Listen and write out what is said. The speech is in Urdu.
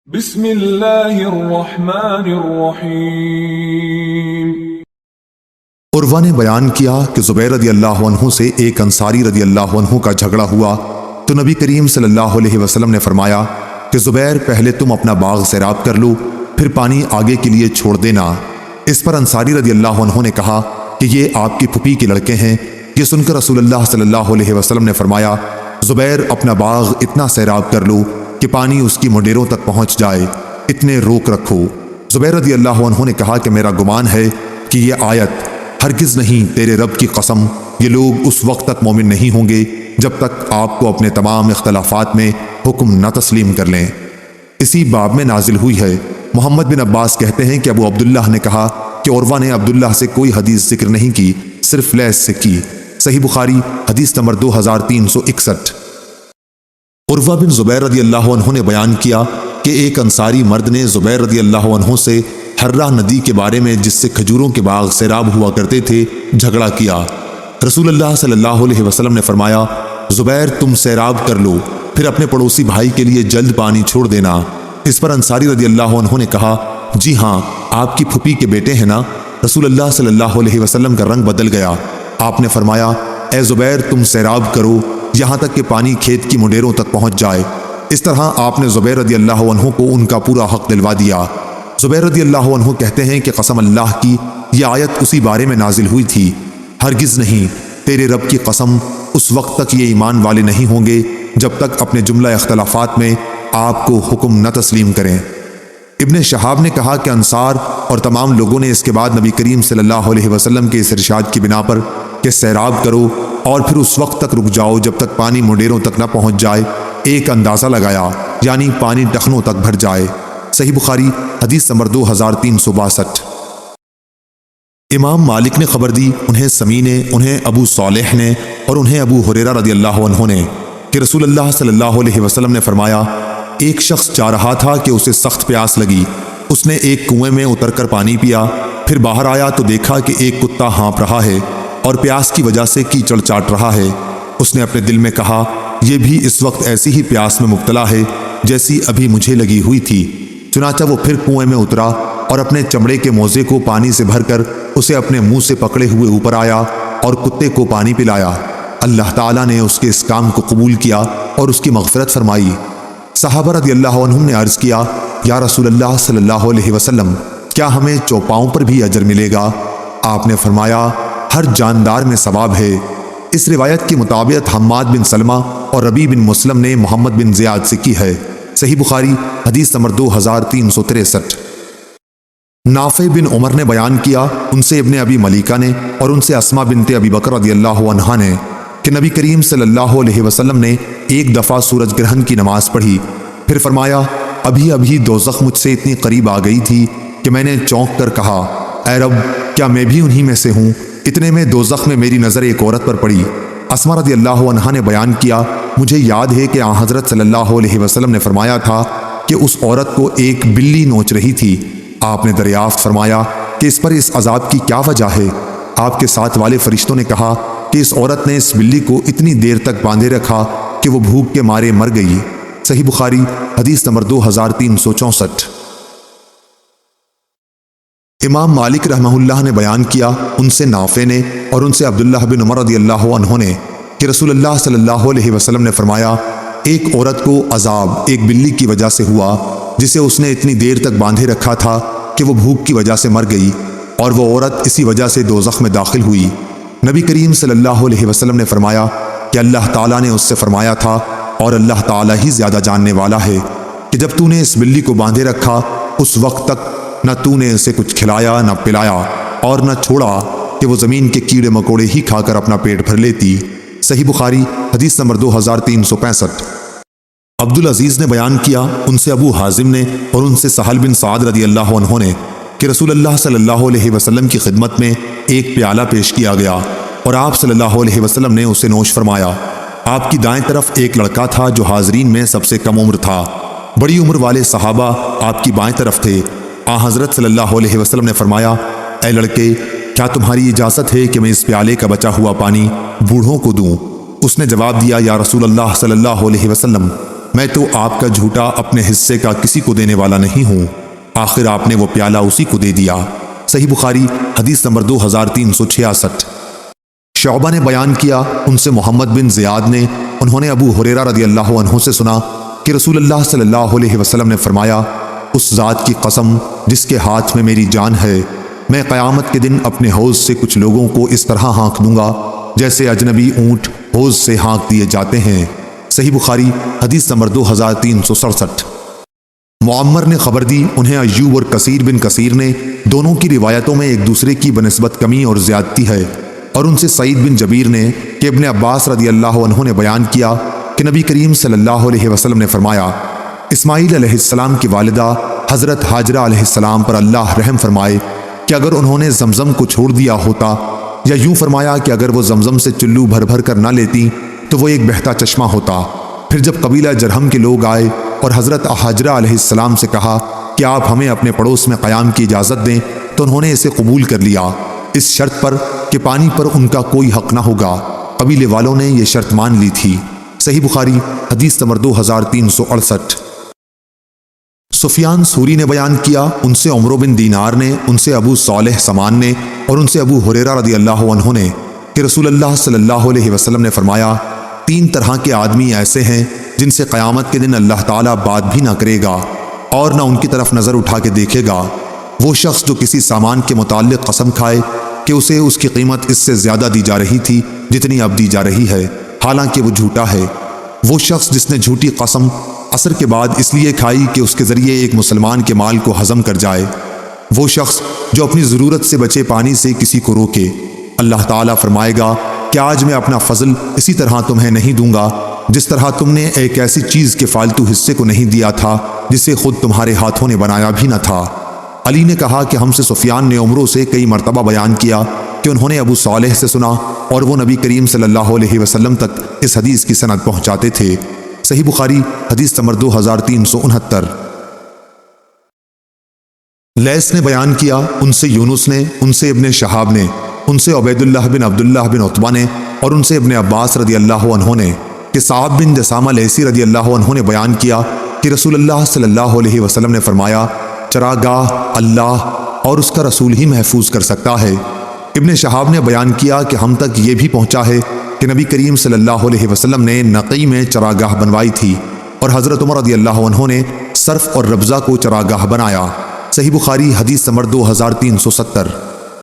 بسم اللہ الرحمن الرحیم۔ عروہ نے بیان کیا کہ زبیر رضی اللہ عنہ سے ایک انصاری رضی اللہ عنہ کا جھگڑا ہوا تو نبی کریم صلی اللہ علیہ وسلم نے فرمایا کہ زبیر پہلے تم اپنا باغ سیراب کر لو، پھر پانی آگے کے لیے چھوڑ دینا۔ اس پر انصاری رضی اللہ عنہ نے کہا کہ یہ آپ کی پھوپھی کے لڑکے ہیں۔ یہ سن کر رسول اللہ صلی اللہ علیہ وسلم نے فرمایا زبیر اپنا باغ اتنا سیراب کر لو کہ پانی اس کی منڈیروں تک پہنچ جائے، اتنے روک رکھو۔ زبیر رضی اللہ عنہ نے کہا کہ میرا گمان ہے کہ یہ آیت ہرگز نہیں، تیرے رب کی قسم یہ لوگ اس وقت تک مومن نہیں ہوں گے جب تک آپ کو اپنے تمام اختلافات میں حکم نہ تسلیم کر لیں۔ اسی باب میں نازل ہوئی ہے۔ محمد بن عباس کہتے ہیں کہ ابو عبداللہ نے کہا کہ عروہ نے عبداللہ سے کوئی حدیث ذکر نہیں کی، صرف لیث سے کی۔ صحیح بخاری حدیث نمبر 2361۔ عروہ بن زبیر رضی اللہ عنہ نے بیان کیا کہ ایک انصاری مرد نے زبیر رضی اللہ عنہ سے حرہ ندی کے بارے میں، جس سے کھجوروں کے باغ سیراب ہوا کرتے تھے، جھگڑا کیا۔ رسول اللہ صلی اللہ علیہ وسلم نے فرمایا زبیر تم سیراب کر لو، پھر اپنے پڑوسی بھائی کے لیے جلد پانی چھوڑ دینا۔ اس پر انصاری رضی اللہ عنہ نے کہا جی ہاں، آپ کی پھوپھی کے بیٹے ہیں نا؟ رسول اللہ صلی اللہ علیہ وسلم کا رنگ بدل گیا۔ آپ نے فرمایا اے زبیر تم سیراب کرو یہاں تک کہ پانی کھیت کی منڈیروں تک پہنچ جائے۔ اس طرح آپ نے زبیر رضی اللہ عنہ کو ان کا پورا حق دلوا دیا۔ زبیر رضی اللہ عنہ کہتے ہیں کہ قسم اللہ کی یہ آیت اسی بارے میں نازل ہوئی تھی، ہرگز نہیں، تیرے رب کی قسم اس وقت تک یہ ایمان والے نہیں ہوں گے جب تک اپنے جملہ اختلافات میں آپ کو حکم نہ تسلیم کریں۔ ابن شہاب نے کہا کہ انصار اور تمام لوگوں نے اس کے بعد نبی کریم صلی اللہ علیہ وسلم کے اس ارشاد کی بنا پر کہ سیراب کرو اور پھر اس وقت تک رک جاؤ جب تک پانی منڈیروں تک نہ پہنچ جائے، ایک اندازہ لگایا، یعنی پانی ٹخنوں تک بھر جائے۔ صحیح بخاری حدیث نمبر 2362۔ امام مالک نے خبر دی، انہیں سمی نے، انہیں ابو صالح نے اور انہیں ابو ہریرہ رضی اللہ عنہ نے کہ رسول اللہ صلی اللہ علیہ وسلم نے فرمایا ایک شخص جا رہا تھا کہ اسے سخت پیاس لگی، اس نے ایک کنویں میں اتر کر پانی پیا، پھر باہر آیا تو دیکھا کہ ایک کتا ہانپ رہا ہے اور پیاس کی وجہ سے کیچڑ چاٹ رہا ہے۔ اس نے اپنے دل میں کہا یہ بھی اس وقت ایسی ہی پیاس میں مبتلا ہے جیسی ابھی مجھے لگی ہوئی تھی۔ چنانچہ وہ پھر کنویں میں اترا اور اپنے چمڑے کے موزے کو پانی سے بھر کر اسے اپنے منہ سے پکڑے ہوئے اوپر آیا اور کتے کو پانی پلایا۔ اللہ تعالیٰ نے اس کے اس کام کو قبول کیا اور اس کی مغفرت فرمائی۔ صحابہ رضی اللہ عنہم نے عرض کیا یا رسول اللہ صلی اللہ علیہ وسلم کیا ہمیں چوپاؤں پر بھی اجر ملے گا؟ آپ نے فرمایا ہر جاندار میں ثواب ہے۔ اس روایت کی مطابقت حماد بن سلمہ اور ربیع بن مسلم نے محمد بن زیاد سے کی ہے۔ صحیح بخاری حدیث نمبر 2363۔ نافع بن عمر نے بیان کیا، ان سے ابن ابی ملیکہ نے اور ان سے اسماء بنت ابی بکر رضی اللہ عنہا نے کہ نبی کریم صلی اللہ علیہ وسلم نے ایک دفعہ سورج گرہن کی نماز پڑھی، پھر فرمایا ابھی ابھی دوزخ مجھ سے اتنی قریب آ گئی تھی کہ میں نے چونک کر کہا اے رب کیا میں بھی انہی میں سے ہوں؟ اتنے میں دوزخ میں میری نظر ایک عورت پر پڑی۔ اسماء رضی اللہ عنہا نے بیان کیا مجھے یاد ہے کہ آن حضرت صلی اللہ علیہ وسلم نے فرمایا تھا کہ اس عورت کو ایک بلی نوچ رہی تھی۔ آپ نے دریافت فرمایا کہ اس پر اس عذاب کی کیا وجہ ہے؟ آپ کے ساتھ والے فرشتوں نے کہا کہ اس عورت نے اس بلی کو اتنی دیر تک باندھے رکھا کہ وہ بھوک کے مارے مر گئی۔ صحیح بخاری حدیث نمبر 2364۔ امام مالک رحمہ اللہ نے بیان کیا، ان سے نافع نے اور ان سے عبداللہ بن عمر رضی اللہ عنہ نے کہ رسول اللہ صلی اللہ علیہ وسلم نے فرمایا ایک عورت کو عذاب ایک بلی کی وجہ سے ہوا جسے اس نے اتنی دیر تک باندھے رکھا تھا کہ وہ بھوک کی وجہ سے مر گئی، اور وہ عورت اسی وجہ سے دوزخ میں داخل ہوئی۔ نبی کریم صلی اللہ علیہ وسلم نے فرمایا کہ اللہ تعالیٰ نے اس سے فرمایا تھا اور اللہ تعالیٰ ہی زیادہ جاننے والا ہے کہ جب تو نے اس بلی کو باندھے رکھا اس وقت تک نہ تو نے اسے کچھ کھلایا نہ پلایا اور نہ چھوڑا کہ وہ زمین کے کیڑے مکوڑے ہی کھا کر اپنا پیٹ بھر لیتی۔ صحیح بخاری حدیث نمبر 2365۔ عبدالعزیز نے بیان کیا، ان سے ابو حازم نے اور ان سے سہل بن سعد رضی اللہ عنہ نے کہ رسول اللہ صلی اللہ علیہ وسلم کی خدمت میں ایک پیالہ پیش کیا گیا اور آپ صلی اللہ علیہ وسلم نے اسے نوش فرمایا۔ آپ کی دائیں طرف ایک لڑکا تھا جو حاضرین میں سب سے کم عمر تھا، بڑی عمر والے صحابہ آپ کی بائیں طرف تھے۔ حضرت صلی اللہ علیہ وسلم نے فرمایا اے لڑکے کیا تمہاری اجازت ہے کہ میں اس پیالے کا بچا ہوا پانی بوڑھوں کو دوں؟ اس نے جواب دیا یا رسول اللہ صلی اللہ علیہ وسلم میں تو آپ کا جھوٹا اپنے حصے کا کسی کو دینے والا نہیں ہوں۔ آخر آپ نے وہ پیالہ اسی کو دے دیا۔ صحیح بخاری حدیث نمبر 2366۔ شعبہ نے بیان کیا، ان سے محمد بن زیاد نے، انہوں نے ابو ہریرہ رضی اللہ عنہ سے سنا کہ رسول اللہ صلی اللہ علیہ وسلم نے فرمایا، اس ذات کی قسم جس کے ہاتھ میں میری جان ہے، میں قیامت کے دن اپنے حوض سے کچھ لوگوں کو اس طرح ہانک دوں گا جیسے اجنبی اونٹ حوض سے ہانک دیے جاتے ہیں۔ صحیح بخاری حدیث نمبر 2367۔ معمر نے خبر دی، انہیں ایوب اور کثیر بن کثیر نے، دونوں کی روایتوں میں ایک دوسرے کی بنسبت کمی اور زیادتی ہے، اور ان سے سعید بن جبیر نے کہ ابن عباس رضی اللہ عنہ نے بیان کیا کہ نبی کریم صلی اللہ علیہ وسلم نے فرمایا، اسماعیل علیہ السلام کی والدہ حضرت ہاجرہ علیہ السلام پر اللہ رحم فرمائے کہ اگر انہوں نے زمزم کو چھوڑ دیا ہوتا، یا یوں فرمایا کہ اگر وہ زمزم سے چلو بھر بھر کر نہ لیتی تو وہ ایک بہتا چشمہ ہوتا۔ پھر جب قبیلہ جرہم کے لوگ آئے اور حضرت ہاجرہ علیہ السلام سے کہا کہ آپ ہمیں اپنے پڑوس میں قیام کی اجازت دیں، تو انہوں نے اسے قبول کر لیا، اس شرط پر کہ پانی پر ان کا کوئی حق نہ ہوگا۔ قبیلے والوں نے یہ شرط مان لی تھی۔ صحیح بخاری حدیث نمبر 2368۔ سفیان سوری نے بیان کیا، ان سے عمرو بن دینار نے، ان سے ابو صالح سمان نے، اور ان سے ابو ہریرہ رضی اللہ عنہ نے کہ رسول اللہ صلی اللہ علیہ وسلم نے فرمایا، 3 طرح کے آدمی ایسے ہیں جن سے قیامت کے دن اللہ تعالیٰ بات بھی نہ کرے گا اور نہ ان کی طرف نظر اٹھا کے دیکھے گا۔ وہ شخص جو کسی سامان کے متعلق قسم کھائے کہ اسے اس کی قیمت اس سے زیادہ دی جا رہی تھی جتنی اب دی جا رہی ہے، حالانکہ وہ جھوٹا ہے۔ وہ شخص جس نے جھوٹی قسم عصر کے بعد اس لیے کھائی کہ اس کے ذریعے ایک مسلمان کے مال کو ہضم کر جائے۔ وہ شخص جو اپنی ضرورت سے بچے پانی سے کسی کو روکے، اللہ تعالیٰ فرمائے گا کہ آج میں اپنا فضل اسی طرح تمہیں نہیں دوں گا جس طرح تم نے ایک ایسی چیز کے فالتو حصے کو نہیں دیا تھا جسے خود تمہارے ہاتھوں نے بنایا بھی نہ تھا۔ علی نے کہا کہ ہم سے سفیان نے عمرو سے کئی مرتبہ بیان کیا کہ انہوں نے ابو صالح سے سنا اور وہ نبی کریم صلی اللہ علیہ وسلم تک اس حدیث کی سند پہنچاتے تھے۔ صحیح بخاری حدیث نمبر 2369۔ لیث نے بیان کیا، ان سے یونس نے، ان سے ابن شہاب نے، ان سے عبید اللہ بن عبداللہ بن عتبہ نے، اور ان سے ابن عباس رضی اللہ عنہ نے کہ صعب بن جسامہ لیثی رضی اللہ عنہ نے بیان کیا کہ رسول اللہ صلی اللہ علیہ وسلم نے فرمایا، چراگاہ اللہ اور اس کا رسول ہی محفوظ کر سکتا ہے۔ ابن شہاب نے بیان کیا کہ ہم تک یہ بھی پہنچا ہے کہ نبی کریم صلی اللہ علیہ وسلم نے نقی میں چراگاہ بنوائی تھی، اور حضرت عمر رضی اللہ عنہ نے صرف اور ربضہ کو چراگاہ بنایا۔ صحیح بخاری حدیث نمبر 2370۔